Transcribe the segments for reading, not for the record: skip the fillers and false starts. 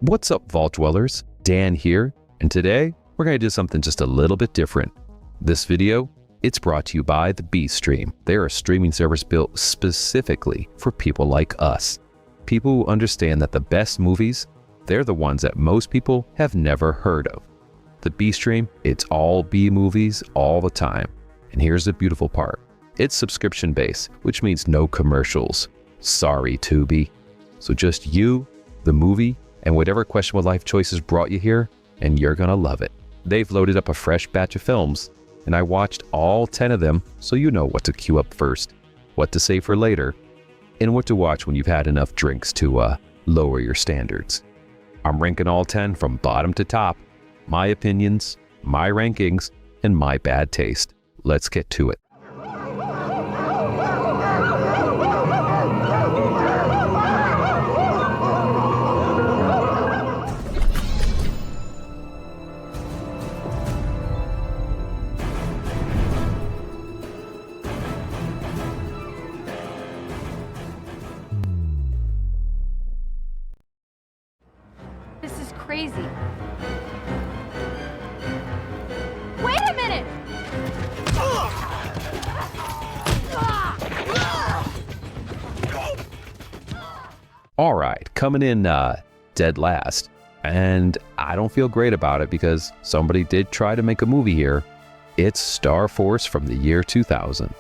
What's up, Vault Dwellers? Dan here, and today we're going to do something just a little bit different. This video, it's brought to you by the B-Stream. They're a streaming service built specifically for people like us. People who understand that the best movies, they're the ones that most people have never heard of. The B-Stream, it's all B movies all the time. And here's the beautiful part. It's subscription-based, which means no commercials. Sorry, Tubi. So just you, the movie, and whatever questionable life choices brought you here, and you're gonna love it. They've loaded up a fresh batch of films, and I watched all 10 of them, so you know what to queue up first, what to save for later, and what to watch when you've had enough drinks to lower your standards. I'm ranking all 10 from bottom to top, my opinions, my rankings, and my bad taste. Let's get to it. Crazy. Wait a minute! All right, coming in dead last, and I don't feel great about it because somebody did try to make a movie here. It's Starforce from the year 2000.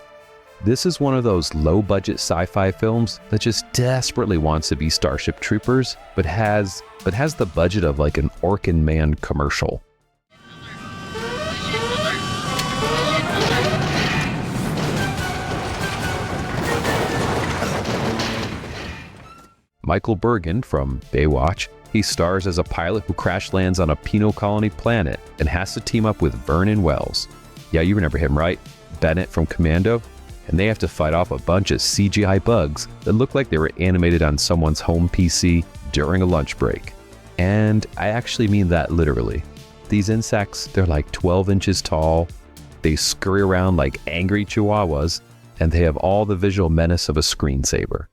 This is one of those low-budget sci-fi films that just desperately wants to be Starship Troopers, but has the budget of like an Orkin Man commercial. Michael Bergin from Baywatch, he stars as a pilot who crash lands on a penal colony planet and has to team up with Vernon Wells. Yeah, you remember him, right? Bennett from Commando. And they have to fight off a bunch of CGI bugs that look like they were animated on someone's home PC during a lunch break. And I actually mean that literally. These insects, they're like 12 inches tall, they scurry around like angry chihuahuas, and they have all the visual menace of a screensaver.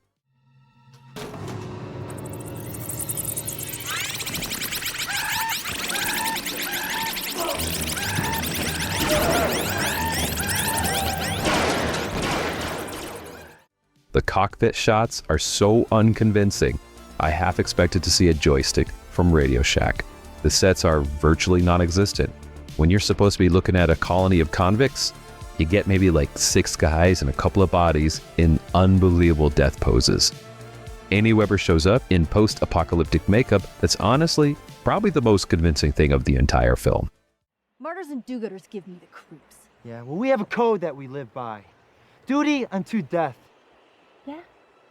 The cockpit shots are so unconvincing, I half expected to see a joystick from Radio Shack. The sets are virtually non-existent. When you're supposed to be looking at a colony of convicts, you get maybe like 6 guys and a couple of bodies in unbelievable death poses. Andy Weber shows up in post-apocalyptic makeup that's honestly probably the most convincing thing of the entire film. Martyrs and do-gooders give me the creeps. Yeah, well, we have a code that we live by. Duty unto death. Yeah,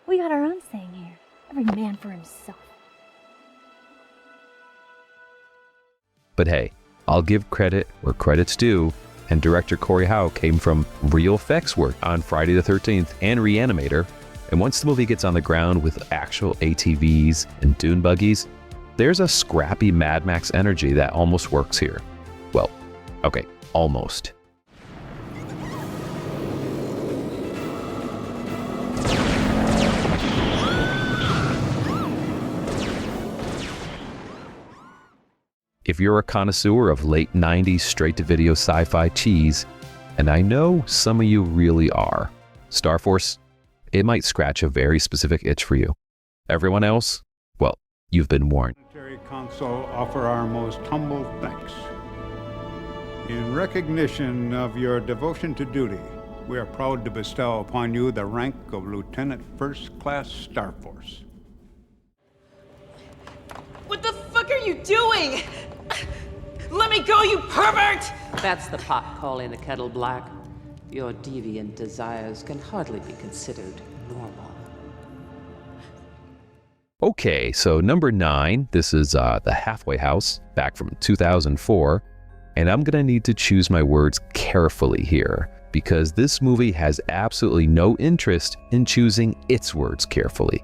we got our own saying here. Every man for himself. But hey, I'll give credit where credit's due, and director Corey Howe came from real effects work on Friday the 13th and Reanimator, and once the movie gets on the ground with actual ATVs and dune buggies, there's a scrappy Mad Max energy that almost works here. Well, okay, almost. If you're a connoisseur of late 90s straight-to-video sci-fi cheese, and I know some of you really are, Starforce, it might scratch a very specific itch for you. Everyone else, well, you've been warned. Military Council offer our most humble thanks. In recognition of your devotion to duty, we are proud to bestow upon you the rank of Lieutenant First Class Starforce. What the fuck are you doing? Let me go, you pervert! That's the pot calling the kettle black. Your deviant desires can hardly be considered normal. Okay, so number 9, this is The Halfway House, back from 2004, and I'm gonna need to choose my words carefully here, because this movie has absolutely no interest in choosing its words carefully.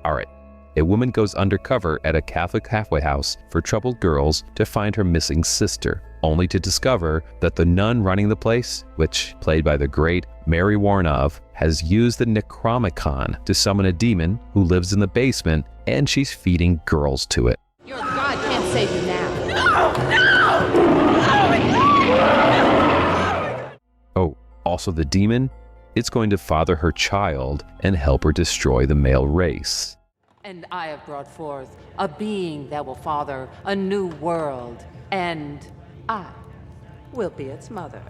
Alright. A woman goes undercover at a Catholic halfway house for troubled girls to find her missing sister, only to discover that the nun running the place, which played by the great Mary Woronov, has used the Necronomicon to summon a demon who lives in the basement, and she's feeding girls to it. You're save you now. Oh, also the demon, it's going to father her child and help her destroy the male race. And I have brought forth a being that will father a new world, and I will be its mother.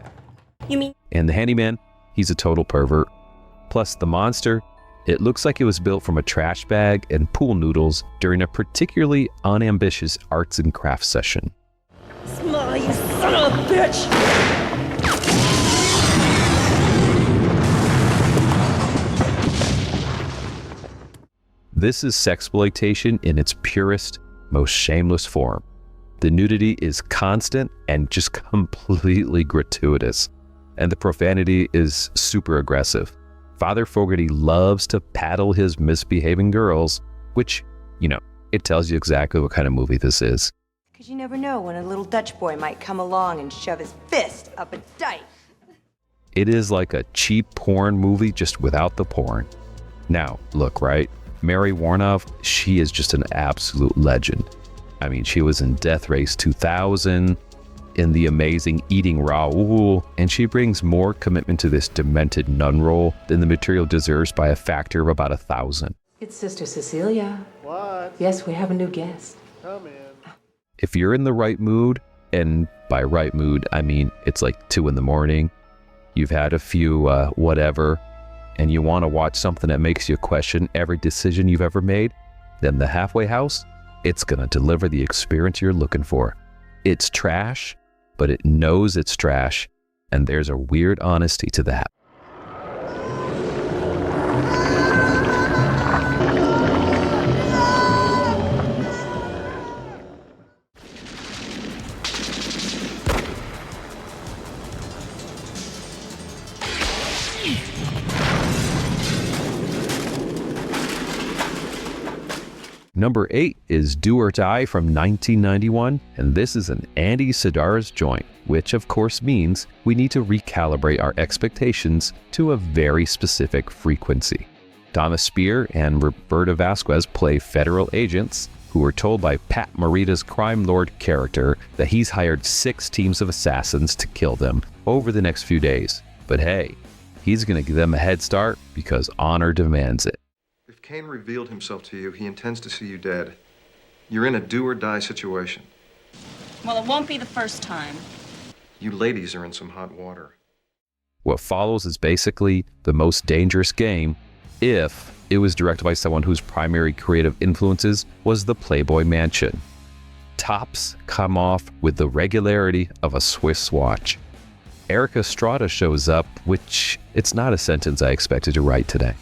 You mean? And the handyman, he's a total pervert. Plus the monster, it looks like it was built from a trash bag and pool noodles during a particularly unambitious arts and crafts session. Smile, you son of a bitch! This is sexploitation in its purest, most shameless form. The nudity is constant and just completely gratuitous, and the profanity is super aggressive. Father Fogarty loves to paddle his misbehaving girls, which, you know, it tells you exactly what kind of movie this is. Because you never know when a little Dutch boy might come along and shove his fist up a dyke. It is like a cheap porn movie just without the porn. Now, look, right? Mary Woronov, she is just an absolute legend. I mean, she was in Death Race 2000, in the amazing Eating Raoul, and she brings more commitment to this demented nun role than the material deserves by a factor of about 1,000. It's Sister Cecilia. What? Yes, we have a new guest. Come in. If you're in the right mood, and by right mood, I mean it's like 2 in the morning, you've had a few whatever, and you want to watch something that makes you question every decision you've ever made, then The Halfway House, it's going to deliver the experience you're looking for. It's trash, but it knows it's trash, and there's a weird honesty to that. Number 8 is Do or Die from 1991, and this is an Andy Sidaris joint, which of course means we need to recalibrate our expectations to a very specific frequency. Thomas Spear and Roberta Vasquez play federal agents who are told by Pat Morita's crime lord character that he's hired 6 teams of assassins to kill them over the next few days. But hey, he's going to give them a head start because honor demands it. If Kane revealed himself to you, he intends to see you dead. You're in a do-or-die situation. Well, it won't be the first time. You ladies are in some hot water. What follows is basically The Most Dangerous Game if it was directed by someone whose primary creative influences was the Playboy Mansion. Tops come off with the regularity of a Swiss watch. Erik Estrada shows up, which it's not a sentence I expected to write today.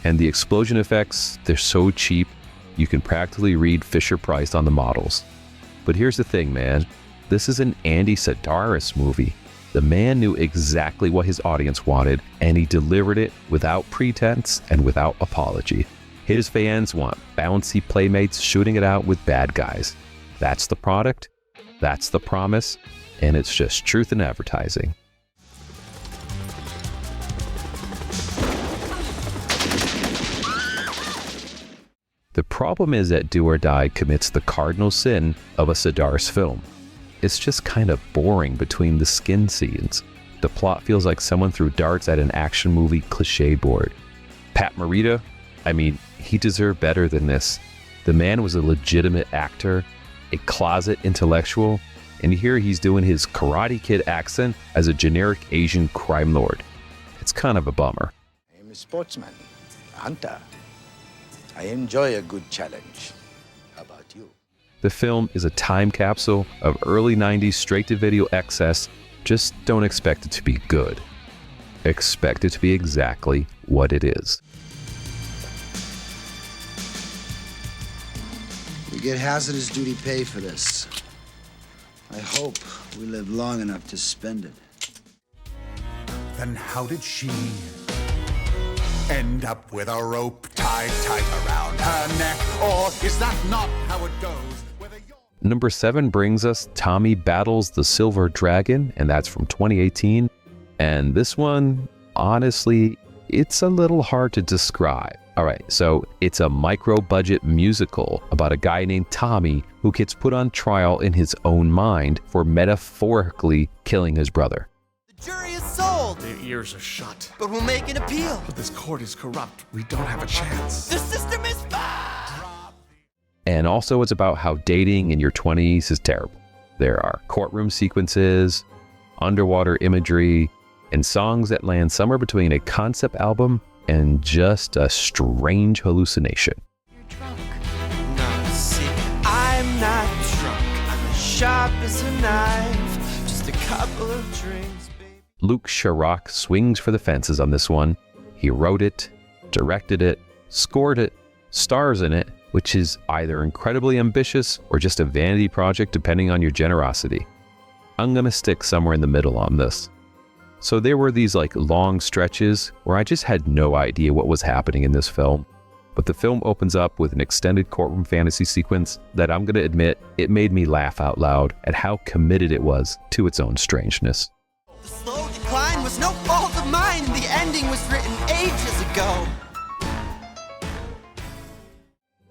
And the explosion effects, they're so cheap, you can practically read Fisher-Price on the models. But here's the thing, man. This is an Andy Sidaris movie. The man knew exactly what his audience wanted, and he delivered it without pretense and without apology. His fans want bouncy playmates shooting it out with bad guys. That's the product, that's the promise, and it's just truth in advertising. The problem is that Do or Die commits the cardinal sin of a Sidaris film. It's just kind of boring between the skin scenes. The plot feels like someone threw darts at an action movie cliché board. Pat Morita, I mean, he deserved better than this. The man was a legitimate actor, a closet intellectual, and here he's doing his Karate Kid accent as a generic Asian crime lord. It's kind of a bummer. I'm a sportsman, a hunter. I enjoy a good challenge. How about you? The film is a time capsule of early 90s straight-to-video excess. Just don't expect it to be good. Expect it to be exactly what it is. We get hazardous duty pay for this. I hope we live long enough to spend it. Then how did she end up with a rope tied tight around her neck? Or is that not how it goes? Number 7 brings us Tommy Battles the Silver Dragon, and that's from 2018. And this one, honestly, it's a little hard to describe. All right, so it's a micro-budget musical about a guy named Tommy who gets put on trial in his own mind for metaphorically killing his brother. The jury is sold. Their ears are shut. But we'll make an appeal. But this court is corrupt. We don't have a chance. The system is bad. And also it's about how dating in your 20s is terrible. There are courtroom sequences, underwater imagery, and songs that land somewhere between a concept album and just a strange hallucination. You're drunk. No, see, I'm not drunk. I'm as sharp as a knife. Just a couple of drinks, baby. Luc Chirac swings for the fences on this one. He wrote it, directed it, scored it, stars in it, which is either incredibly ambitious or just a vanity project depending on your generosity. I'm gonna stick somewhere in the middle on this. So there were these like long stretches where I just had no idea what was happening in this film. But the film opens up with an extended courtroom fantasy sequence that I'm gonna admit, it made me laugh out loud at how committed it was to its own strangeness. The slow decline was no fault of mine. The ending was written ages ago.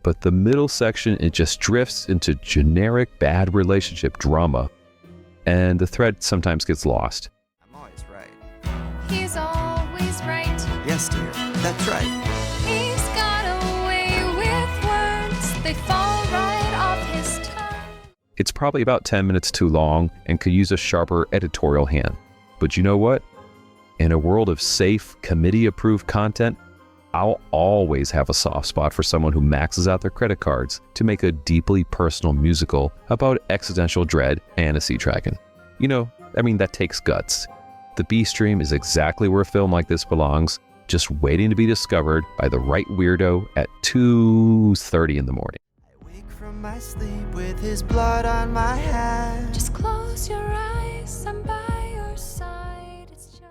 But the middle section, it just drifts into generic bad relationship drama, and the thread sometimes gets lost. I'm always right. He's always right. Yes, dear, that's right. He's got a way with words. They fall right off his tongue. It's probably about 10 minutes too long and could use a sharper editorial hand. But you know what? In a world of safe, committee-approved content, I'll always have a soft spot for someone who maxes out their credit cards to make a deeply personal musical about existential dread and a sea dragon. You know, I mean, that takes guts. The B Stream is exactly where a film like this belongs, just waiting to be discovered by the right weirdo at 2:30 in the morning. I wake from my sleep with his blood on my hands. Just close your eyes. I'm by your side. It's just...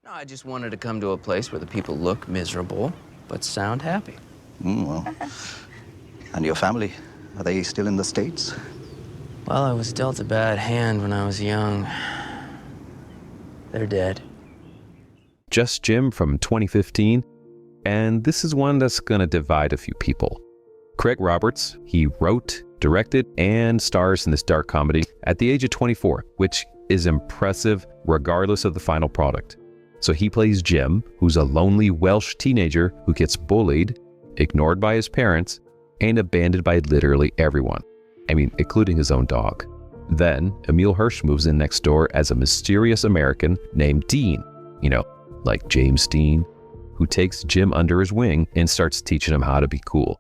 No, I just wanted to come to a place where the people look miserable, but sound happy. Well, and your family, are they still in the States? Well, I was dealt a bad hand when I was young. They're dead. Just Jim from 2015, and this is one that's gonna divide a few people. Craig Roberts, he wrote, directed, and stars in this dark comedy at the age of 24, which is impressive regardless of the final product. So he plays Jim, who's a lonely Welsh teenager who gets bullied, ignored by his parents, and abandoned by literally everyone. I mean, including his own dog. Then, Emile Hirsch moves in next door as a mysterious American named Dean, you know, like James Dean, who takes Jim under his wing and starts teaching him how to be cool.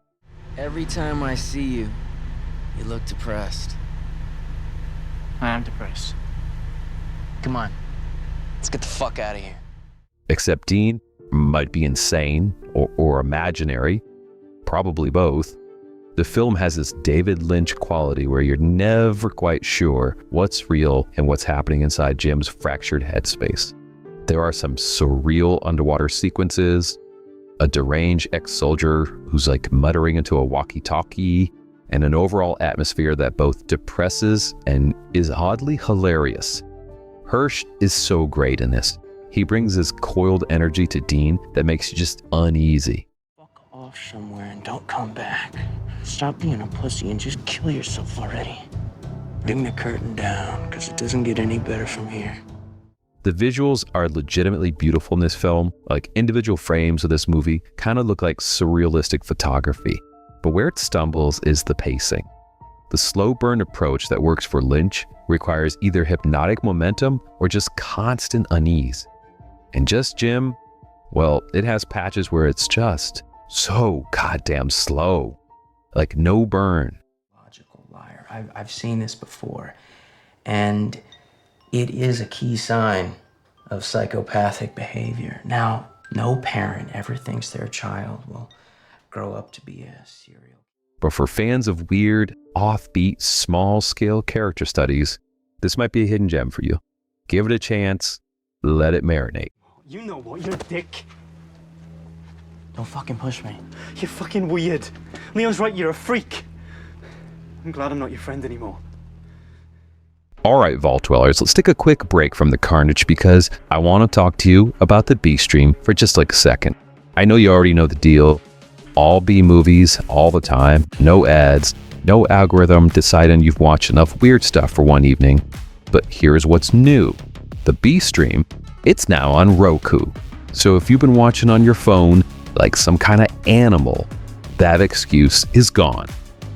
Every time I see you, you look depressed. I am depressed. Come on, let's get the fuck out of here. Except Dean might be insane or imaginary, probably both. The film has this David Lynch quality where you're never quite sure what's real and what's happening inside Jim's fractured headspace. There are some surreal underwater sequences, a deranged ex-soldier who's like muttering into a walkie-talkie, and an overall atmosphere that both depresses and is oddly hilarious. Hirsch is so great in this. He brings this coiled energy to Dean that makes you just uneasy. Fuck off somewhere and don't come back. Stop being a pussy and just kill yourself already. Bring the curtain down, because it doesn't get any better from here. The visuals are legitimately beautiful in this film. Like, individual frames of this movie kind of look like surrealistic photography. But where it stumbles is the pacing. The slow burn approach that works for Lynch requires either hypnotic momentum or just constant unease. And Just Jim, well, it has patches where it's just so goddamn slow. Like no burn. Logical liar. I've seen this before. And it is a key sign of psychopathic behavior. Now, no parent ever thinks their child will grow up to be a serial. But for fans of weird, offbeat, small-scale character studies, this might be a hidden gem for you. Give it a chance. Let it marinate. You know what, you're a dick. Don't fucking push me. You're fucking weird. Leon's right, you're a freak. I'm glad I'm not your friend anymore. All right, Vault Dwellers, let's take a quick break from the carnage because I want to talk to you about the B Stream for just like a second. I know you already know the deal. All B movies, all the time, no ads, no algorithm deciding you've watched enough weird stuff for one evening. But here's what's new. The B stream, it's now on Roku. So if you've been watching on your phone like some kind of animal, that excuse is gone.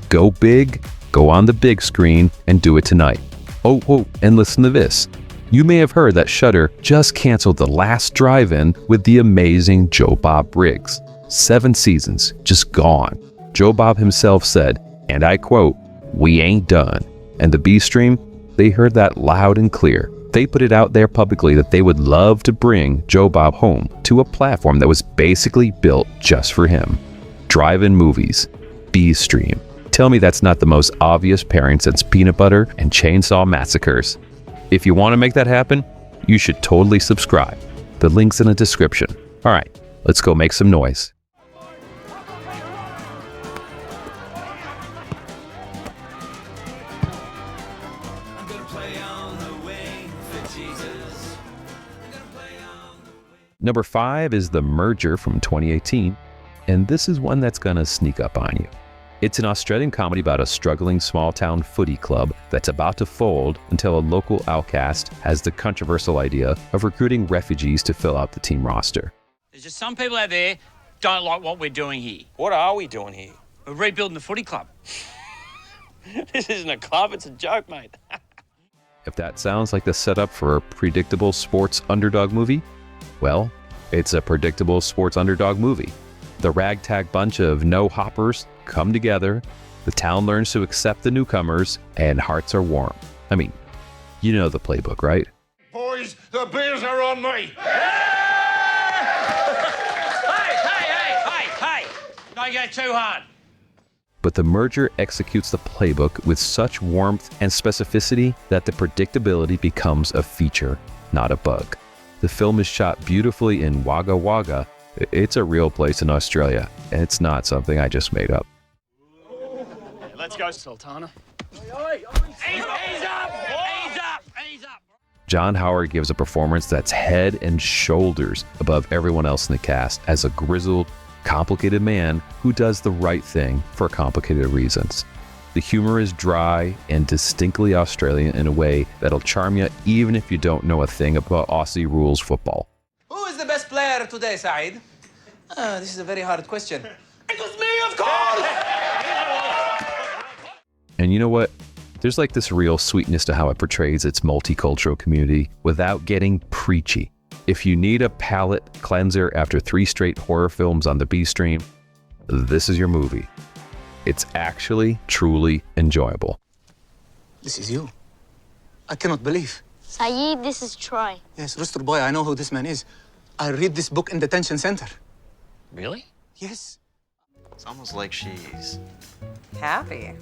Go big, go on the big screen, and do it tonight. Oh, and listen to this. You may have heard that Shudder just canceled the last drive-in with the amazing Joe Bob Briggs. 7 seasons, just gone. Joe Bob himself said, and I quote, "We ain't done." And the B stream, they heard that loud and clear. They put it out there publicly that they would love to bring Joe Bob home to a platform that was basically built just for him. Drive-in movies, B stream. Tell me that's not the most obvious pairing since Peanut Butter and Chainsaw Massacres. If you want to make that happen, you should totally subscribe. The link's in the description. All right, let's go make some noise. Number 5 is The Merger from 2018, and this is one that's gonna sneak up on you. It's an Australian comedy about a struggling small-town footy club that's about to fold until a local outcast has the controversial idea of recruiting refugees to fill out the team roster. There's just some people out there don't like what we're doing here. What are we doing here? We're rebuilding the footy club. This isn't a club, it's a joke, mate. If that sounds like the setup for a predictable sports underdog movie, well, it's a predictable sports underdog movie. The ragtag bunch of no-hoppers come together, the town learns to accept the newcomers, and hearts are warm. I mean, you know the playbook, right? Boys, the beers are on me! Hey! Don't go too hard. But The Merger executes the playbook with such warmth and specificity that the predictability becomes a feature, not a bug. The film is shot beautifully in Wagga Wagga. It's a real place in Australia, and it's not something I just made up. Let's go, Sultana. Ease up! John Howard gives a performance that's head and shoulders above everyone else in the cast as a grizzled, complicated man who does the right thing for complicated reasons. The humor is dry and distinctly Australian in a way that'll charm you even if you don't know a thing about Aussie rules football. Who is the best player today, Saeed? This is a very hard question. It was me, of course! And you know what? There's like this real sweetness to how it portrays its multicultural community without getting preachy. If you need a palate cleanser after 3 straight horror films on the B stream, this is your movie. It's actually truly enjoyable. This is you. I cannot believe. Saeed, this is Troy. Yes, Rooster Boy, I know who this man is. I read this book in detention center. Really? Yes. It's almost like she's Happy.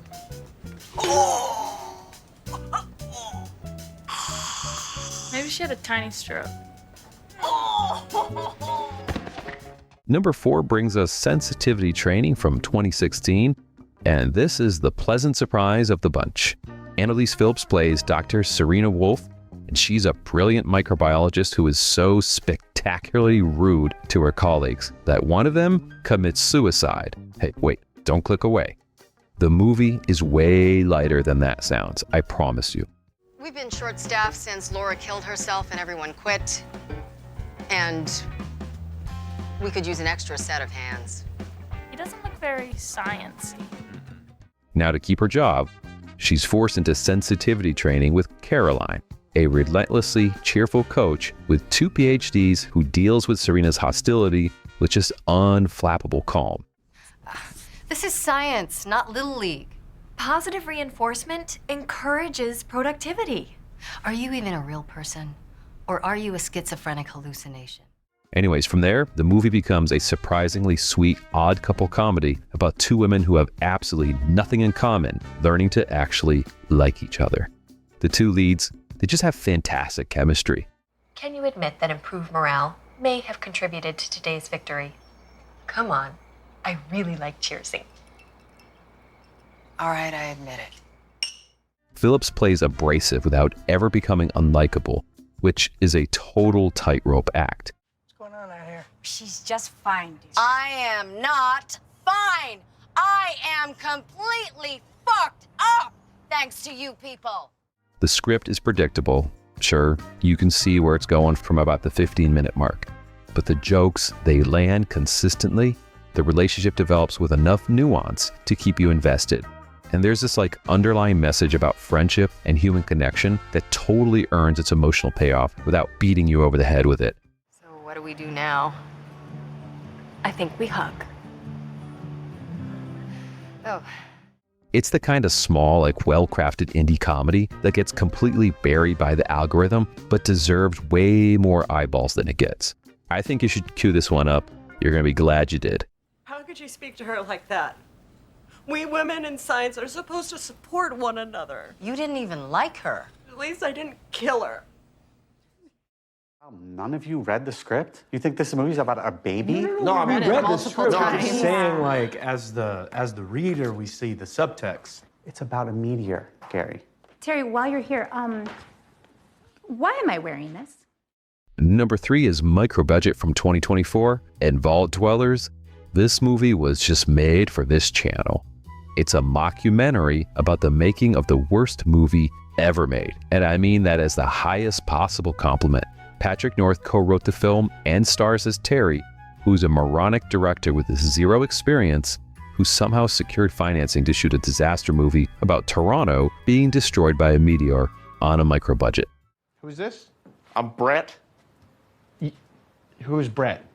Maybe she had a tiny stroke. Number 4 brings us sensitivity training from 2016, and this is the pleasant surprise of the bunch. Annalise Phillips plays Dr. Serena Wolf, and she's a brilliant microbiologist who is so spectacularly rude to her colleagues that one of them commits suicide. Hey, wait, don't click away. The movie is way lighter than that sounds, I promise you. We've been short-staffed since Laura killed herself and everyone quit. And we could use an extra set of hands. He doesn't look very sciencey. Now to keep her job, she's forced into sensitivity training with Caroline, a relentlessly cheerful coach with 2 PhDs who deals with Serena's hostility with just unflappable calm. This is science, not Little League. Positive reinforcement encourages productivity. Are you even a real person? Or are you a schizophrenic hallucination? Anyways, from there, the movie becomes a surprisingly sweet, odd couple comedy about 2 women who have absolutely nothing in common, learning to actually like each other. The 2 leads, they just have fantastic chemistry. Can you admit that improved morale may have contributed to today's victory? Come on, I really like cheersing. All right, I admit it. Phillips plays abrasive without ever becoming unlikable, which is a total tightrope act. She's just fine, dear. I am not fine. I am completely fucked up thanks to you people. The script is predictable. Sure, you can see where it's going from about the 15-minute mark. But the jokes, they land consistently. The relationship develops with enough nuance to keep you invested. And there's this like underlying message about friendship and human connection that totally earns its emotional payoff without beating you over the head with it. So what do we do now? I think we hug. Oh. It's the kind of small, like well-crafted indie comedy that gets completely buried by the algorithm, but deserves way more eyeballs than it gets. I think you should cue this one up. You're gonna be glad you did. How could you speak to her like that? We women in science are supposed to support one another. You didn't even like her. At least I didn't kill her. None of you read the script? You think this movie's about a baby? No, I mean, read the script. No, I'm times. saying, like, as the reader, we see the subtext. It's about a meteor, Gary. Terry, while you're here, why am I wearing this? Number 3 is Micro Budget from 2024 and Vault Dwellers. This movie was just made for this channel. It's a mockumentary about the making of the worst movie ever made. And I mean that as the highest possible compliment. Patrick North co-wrote the film and stars as Terry, who's a moronic director with zero experience, who somehow secured financing to shoot a disaster movie about Toronto being destroyed by a meteor on a micro budget. Who's this? I'm Brett. Who's Brett?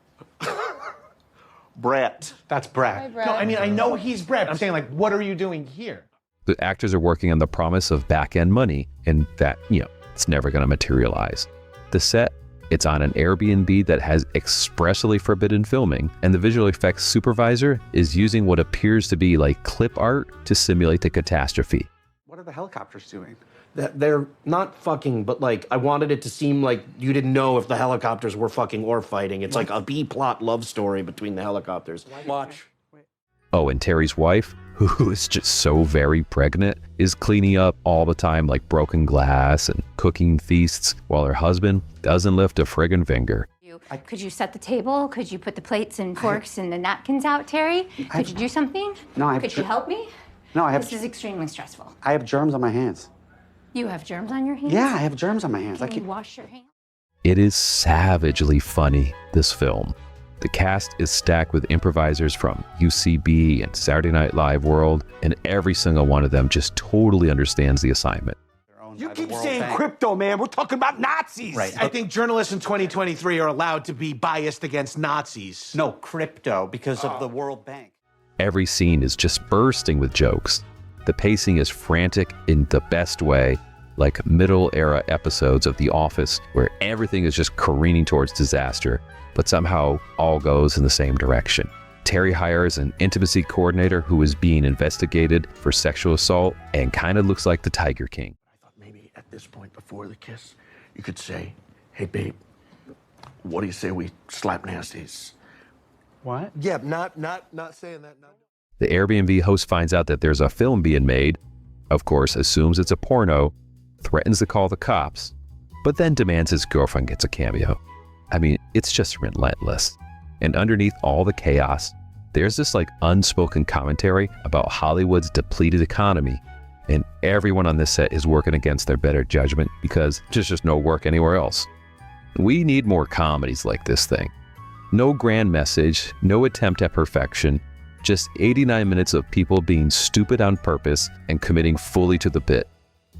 Brett. That's Brett. Hi, Brett. No, I mean, I know he's Brett. I'm saying, like, what are you doing here? The actors are working on the promise of back-end money, and that, it's never going to materialize. The set, it's on an Airbnb that has expressly forbidden filming, and the visual effects supervisor is using what appears to be like clip art to simulate the catastrophe. What are the helicopters doing? They're not fucking, but like, I wanted it to seem like you didn't know if the helicopters were fucking or fighting. It's like a B-plot love story between the helicopters. Watch. Oh, and Terry's wife, who is just so very pregnant, is cleaning up all the time like broken glass and cooking feasts while her husband doesn't lift a friggin' finger. Could you set the table? Could you put the plates and forks and the napkins out, Terry? Could you do something? No, Could you help me? No, I have. This is extremely stressful. I have germs on my hands. You have germs on your hands? Yeah, I have germs on my hands. Can you wash your hands? It is savagely funny, this film. The cast is stacked with improvisers from UCB and Saturday Night Live World, and every single one of them just totally understands the assignment. You keep saying crypto, man. We're talking about Nazis. Right. I think journalists in 2023 are allowed to be biased against Nazis. No, crypto, because of the World Bank. Every scene is just bursting with jokes. The pacing is frantic in the best way, like middle-era episodes of The Office, where everything is just careening towards disaster, but somehow all goes in the same direction. Terry hires an intimacy coordinator who is being investigated for sexual assault and kind of looks like the Tiger King. I thought maybe at this point before the kiss, you could say, hey, babe, what do you say we slap nasties? What? Yeah, not saying that. The Airbnb host finds out that there's a film being made, of course, assumes it's a porno, threatens to call the cops, but then demands his girlfriend gets a cameo. I mean, it's just relentless. And underneath all the chaos, there's this like unspoken commentary about Hollywood's depleted economy, and everyone on this set is working against their better judgment because there's just no work anywhere else. We need more comedies like this thing. No grand message, no attempt at perfection, just 89 minutes of people being stupid on purpose and committing fully to the bit.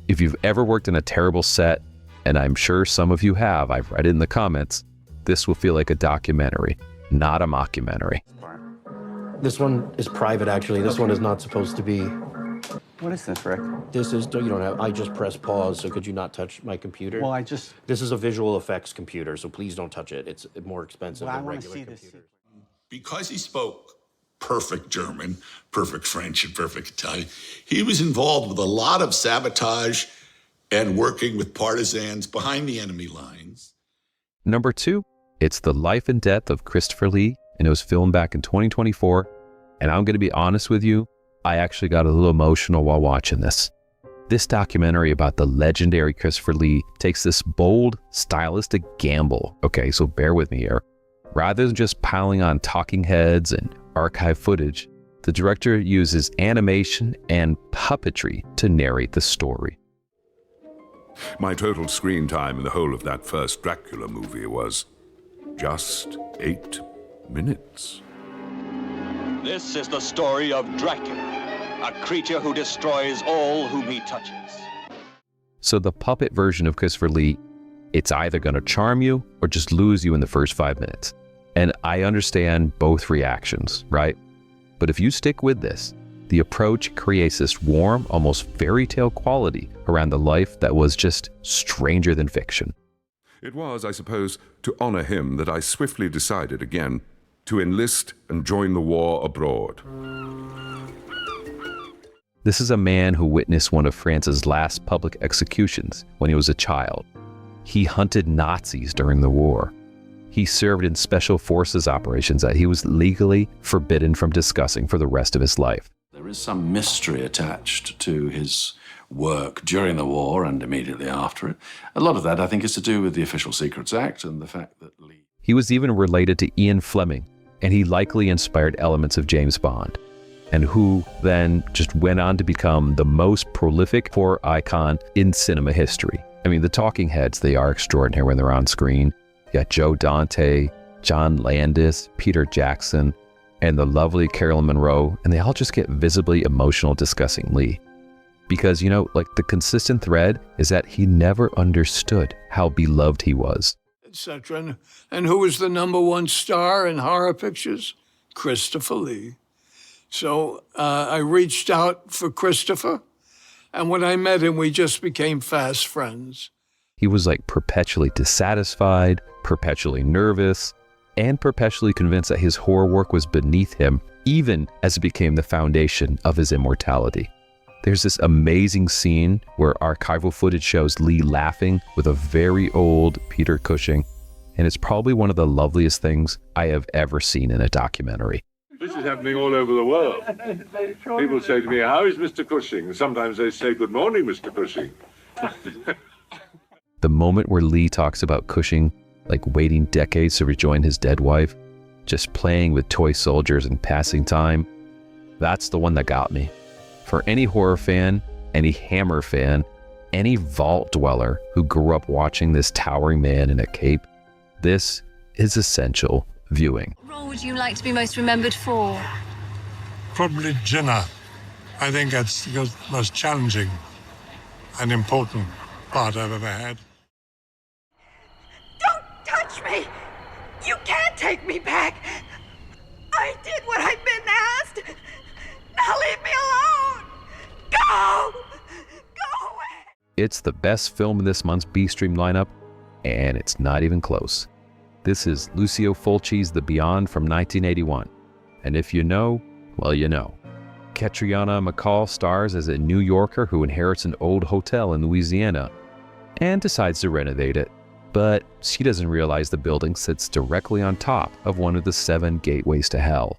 If you've ever worked in a terrible set, and I'm sure some of you have, I've read it in the comments, this will feel like a documentary, not a mockumentary. This one is private, actually. This one is not supposed to be. What is this, Rick? This is, you don't have, I just pressed pause, so could you not touch my computer? Well, This is a visual effects computer, so please don't touch it. It's more expensive than regular computers. Because he spoke perfect German, perfect French, and perfect Italian, he was involved with a lot of sabotage and working with partisans behind the enemy lines. Number 2, it's the life and death of Christopher Lee, and it was filmed back in 2024. And I'm going to be honest with you, I actually got a little emotional while watching this. This documentary about the legendary Christopher Lee takes this bold, stylistic gamble. Okay, so bear with me here. Rather than just piling on talking heads and archive footage, The director uses animation and puppetry to narrate the story. My total screen time in the whole of that first Dracula movie was just 8 minutes. This is the story of Dracula, a creature who destroys all whom he touches. So the puppet version of Christopher Lee, it's either going to charm you or just lose you in the first 5 minutes. And I understand both reactions, right? But if you stick with this, the approach creates this warm, almost fairy tale quality around the life that was just stranger than fiction. It was, I suppose, to honor him that I swiftly decided again to enlist and join the war abroad. This is a man who witnessed one of France's last public executions when he was a child. He hunted Nazis during the war. He served in special forces operations that he was legally forbidden from discussing for the rest of his life. There is some mystery attached to his work during the war and immediately after it. A lot of that, I think, is to do with the Official Secrets Act and the fact that Lee... He was even related to Ian Fleming, and he likely inspired elements of James Bond, and who then just went on to become the most prolific horror icon in cinema history. I mean, the talking heads, they are extraordinary when they're on screen. You got Joe Dante, John Landis, Peter Jackson, and the lovely Carolyn Monroe, and they all just get visibly emotional discussing Lee. Because, you know, like the consistent thread is that he never understood how beloved he was. Etc. And who was the #1 star in horror pictures? Christopher Lee. So I reached out for Christopher, and when I met him, we just became fast friends. He was like perpetually dissatisfied, perpetually nervous, and perpetually convinced that his horror work was beneath him, even as it became the foundation of his immortality. There's this amazing scene where archival footage shows Lee laughing with a very old Peter Cushing, and it's probably one of the loveliest things I have ever seen in a documentary. This is happening all over the world. People say to me, "How is Mr. Cushing?" Sometimes they say, "Good morning, Mr. Cushing." The moment where Lee talks about Cushing, like waiting decades to rejoin his dead wife, just playing with toy soldiers and passing time, that's the one that got me. For any horror fan, any Hammer fan, any vault dweller who grew up watching this towering man in a cape, this is essential viewing. What role would you like to be most remembered for? Probably Jinnah. I think that's the most challenging and important part I've ever had. Don't touch me! You can't take me back! I did what I've been asked! Now leave me alone! Go! Go away! It's the best film in this month's B-Stream lineup, and it's not even close. This is Lucio Fulci's The Beyond from 1981. And if you know, well, you know. Catriona MacColl stars as a New Yorker who inherits an old hotel in Louisiana and decides to renovate it. But she doesn't realize the building sits directly on top of one of the 7 gateways to hell.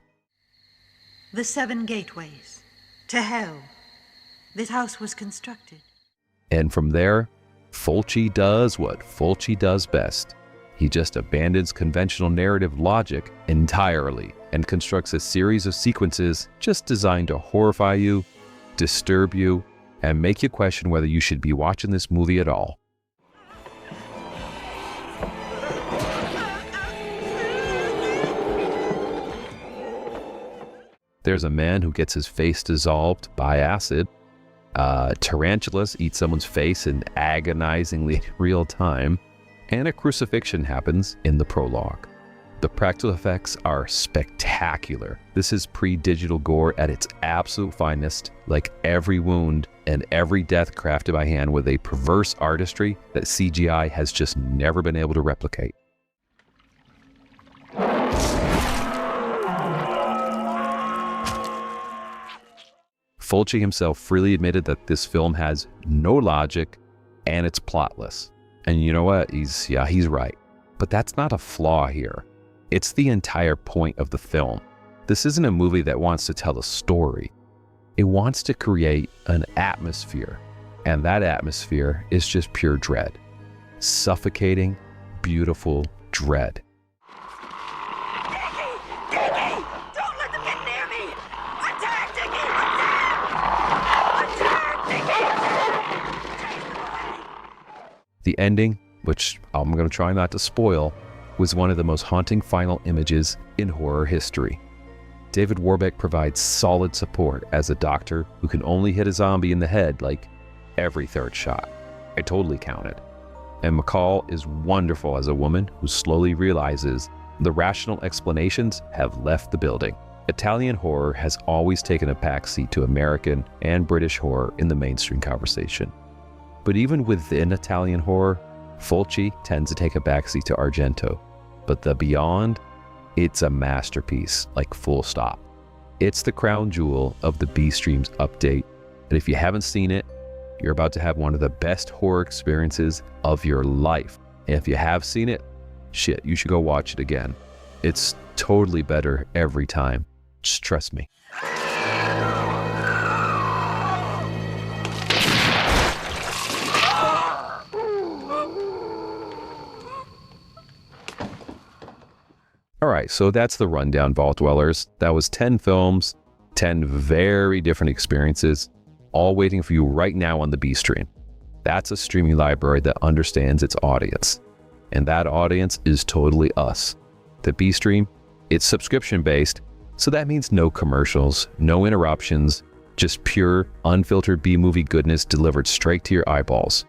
The 7 gateways to hell. This house was constructed. And from there, Fulci does what Fulci does best. He just abandons conventional narrative logic entirely and constructs a series of sequences just designed to horrify you, disturb you, and make you question whether you should be watching this movie at all. There's a man who gets his face dissolved by acid. Tarantulas eat someone's face in agonizingly real time. And a crucifixion happens in the prologue. The practical effects are spectacular. This is pre-digital gore at its absolute finest, like every wound and every death crafted by hand with a perverse artistry that CGI has just never been able to replicate. Fulci himself freely admitted that this film has no logic and it's plotless. And you know what? He's right. But that's not a flaw here. It's the entire point of the film. This isn't a movie that wants to tell a story. It wants to create an atmosphere. And that atmosphere is just pure dread. Suffocating, beautiful dread. Don't let them get near me! I'm The ending, which I'm going to try not to spoil, was one of the most haunting final images in horror history. David Warbeck provides solid support as a doctor who can only hit a zombie in the head like every third shot. I totally counted. And McCall is wonderful as a woman who slowly realizes the rational explanations have left the building. Italian horror has always taken a backseat to American and British horror in the mainstream conversation. But even within Italian horror, Fulci tends to take a backseat to Argento. But The Beyond, it's a masterpiece, like full stop. It's the crown jewel of the B-Streams update, and if you haven't seen it, you're about to have one of the best horror experiences of your life. And if you have seen it, shit, you should go watch it again. It's totally better every time. Just trust me. Alright, so that's the rundown, Vault Dwellers. That was 10 films, 10 very different experiences, all waiting for you right now on the B-Stream. That's a streaming library that understands its audience. And that audience is totally us. The B-Stream, it's subscription-based, so that means no commercials, no interruptions, just pure, unfiltered B-movie goodness delivered straight to your eyeballs.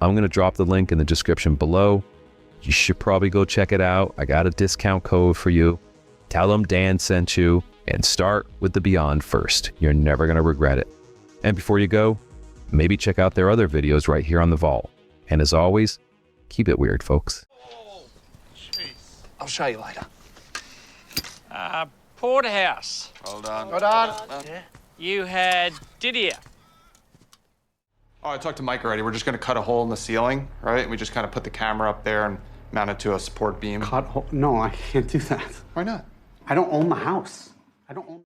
I'm going to drop the link in the description below. You should probably go check it out. I got a discount code for you. Tell them Dan sent you, and start with The Beyond first. You're never going to regret it. And before you go, maybe check out their other videos right here on the Vault. And as always, keep it weird, folks. I'll show you later. Porterhouse. Hold on. Hold on. Yeah. You had Didier. Oh, I talked to Mike already. We're just going to cut a hole in the ceiling, right? And we just kind of put the camera up there and mount it to a support beam. Cut hole? No, I can't do that. Why not? I don't own the house. I don't own.